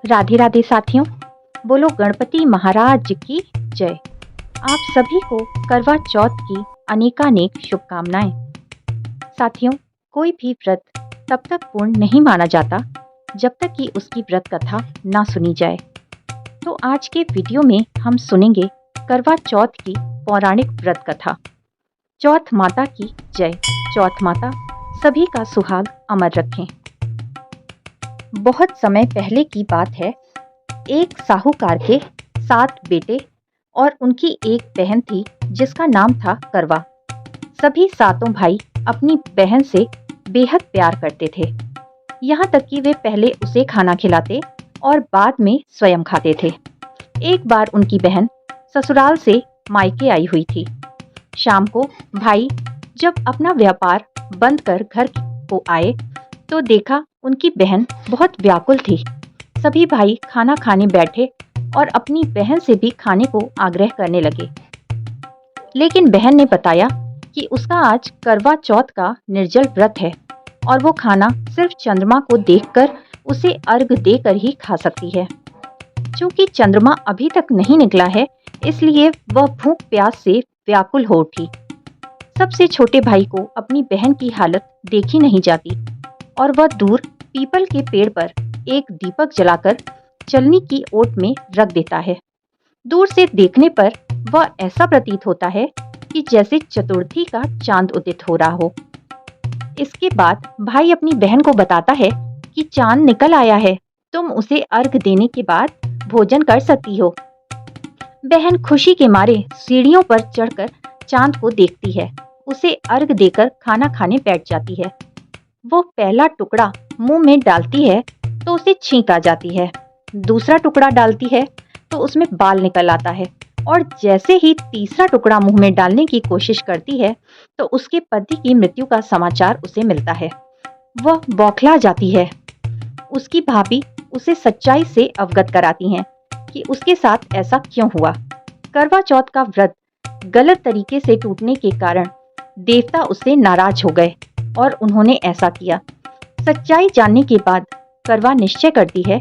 राधे राधे साथियों, बोलो गणपति महाराज की जय। आप सभी को करवा चौथ की अनेकानेक शुभकामनाएं। साथियों, कोई भी व्रत तब तक पूर्ण नहीं माना जाता जब तक कि उसकी व्रत कथा ना सुनी जाए। तो आज के वीडियो में हम सुनेंगे करवा चौथ की पौराणिक व्रत कथा। चौथ माता की जय। चौथ माता सभी का सुहाग अमर रखें। बहुत समय पहले की बात है। एक साहूकार के 7 बेटे और उनकी एक बहन थी जिसका नाम था करवा। सभी सातों भाई अपनी बहन से बेहद प्यार करते थे, यहाँ तक कि वे पहले उसे खाना खिलाते और बाद में स्वयं खाते थे। एक बार उनकी बहन ससुराल से मायके आई हुई थी। शाम को भाई जब अपना व्यापार बंद कर घर को आए तो देखा उनकी बहन बहुत व्याकुल थी। सभी भाई खाना खाने बैठे और अपनी बहन से भी खाने को आग्रह करने लगे, लेकिन बहन ने बताया कि उसका आज करवा चौथ का निर्जल व्रत है और वो खाना सिर्फ चंद्रमा को देखकर उसे अर्घ देकर ही खा सकती है। चूंकि चंद्रमा अभी तक नहीं निकला है, इसलिए वह भूख प्यास से व्याकुल हो उठी। सबसे छोटे भाई को अपनी बहन की हालत देखी नहीं जाती और वह दूर पीपल के पेड़ पर एक दीपक जलाकर चलनी की ओट में रख देता है। दूर से देखने पर वह ऐसा प्रतीत होता है कि जैसे चतुर्थी का चांद उदित हो रहा हो। इसके बाद भाई अपनी बहन को बताता है कि चांद निकल आया है, तुम उसे अर्घ देने के बाद भोजन कर सकती हो। बहन खुशी के मारे सीढ़ियों पर चढ़कर चांद को देखती है, उसे अर्घ देकर खाना खाने बैठ जाती है। वो पहला टुकड़ा मुंह में डालती है तो उसे छींक आ जाती है। दूसरा टुकड़ा डालती है तो उसमें बाल निकल आता है और जैसे ही तीसरा टुकड़ा मुंह में डालने की कोशिश करती है तो उसके पति की मृत्यु का समाचार उसे मिलता है। वह बौखला जाती है। उसकी भाभी उसे सच्चाई से अवगत कराती हैं कि उसके साथ ऐसा क्यों हुआ। करवा चौथ का व्रत गलत तरीके से टूटने के कारण देवता उससे नाराज हो गए और उन्होंने ऐसा किया। सच्चाई जानने के बाद करवा निश्चय करती है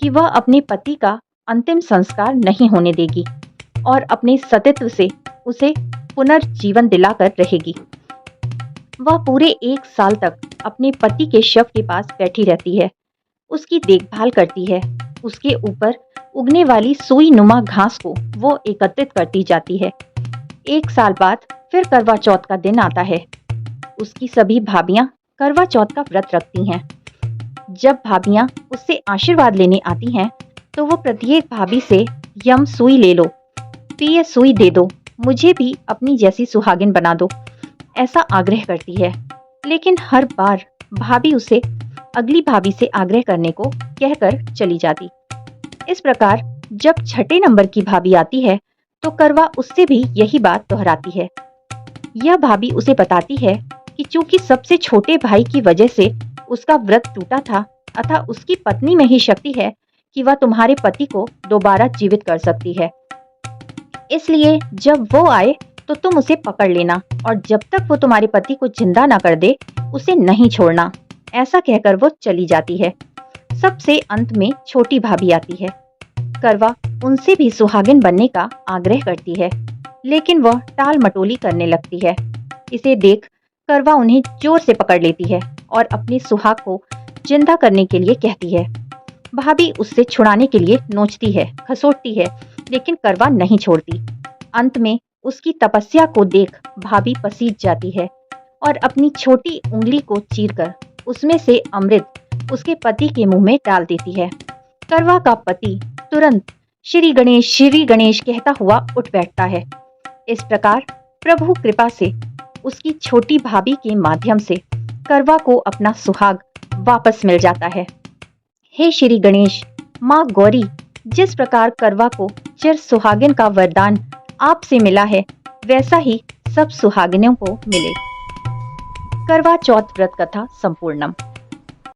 कि वह अपने पति का अंतिम संस्कार नहीं होने देगी और अपने सतीत्व से उसे पुनर्जीवन दिलाकर रहेगी। वह पूरे 1 साल तक अपने पति के शव के पास बैठी रहती है, उसकी देखभाल करती है। उसके ऊपर उगने वाली सुई नुमा घास को वो एकत्रित करती जाती है। 1 साल बाद फिर करवा चौथ का दिन आता है। उसकी सभी भाभियां करवा चौथ का व्रत रखती हैं। जब भाभियां उससे आशीर्वाद लेने आती हैं तो वो प्रत्येक भाभी से यम सुई ले लो, पिए सुई दे दो, मुझे भी अपनी जैसी सुहागिन बना दो, ऐसा आग्रह करती है। लेकिन हर बार भाभी उसे अगली भाभी से आग्रह करने को कहकर चली जाती। इस प्रकार जब छठे नंबर की भाभी आती है तो करवा उससे भी यही बात दोहराती है। यह भाभी उसे बताती है कि चूंकि सबसे छोटे भाई की वजह से उसका व्रत टूटा था, अतः उसकी पत्नी में ही शक्ति है कि वह तुम्हारे पति को दोबारा जीवित कर सकती है। इसलिए जब वो आए तो तुम उसे पकड़ लेना और जब तक वो तुम्हारे पति को जिंदा ना कर दे उसे नहीं छोड़ना। ऐसा कहकर वो चली जाती है। सबसे अंत में छोटी भाभी आती है। करवा उनसे भी सुहागिन बनने का आग्रह करती है, लेकिन वह टाल मटोली करने लगती है। इसे देख करवा उन्हें जोर से पकड़ लेती है और अपने सुहाग को जिंदा करने के लिए कहती है। भाभी उससे छुड़ाने के लिए नोचती है, खसोटती है, लेकिन करवा नहीं छोड़ती। अंत में उसकी तपस्या को देख भाभी पसीज जाती है और अपनी छोटी उंगली को चीरकर उसमें से अमृत उसके पति के मुंह में डाल देती है। करवा का पति तुरंत श्री गणेश कहता हुआ उठ बैठता है। इस प्रकार प्रभु कृपा से उसकी छोटी भाभी के माध्यम से करवा को अपना सुहाग वापस मिल जाता है। हे श्री गणेश, माँ गौरी, जिस प्रकार करवा को चिर सुहागिन का वरदान आपसे मिला है, वैसा ही सब सुहागिनों को मिले। करवा चौथ व्रत कथा संपूर्णम।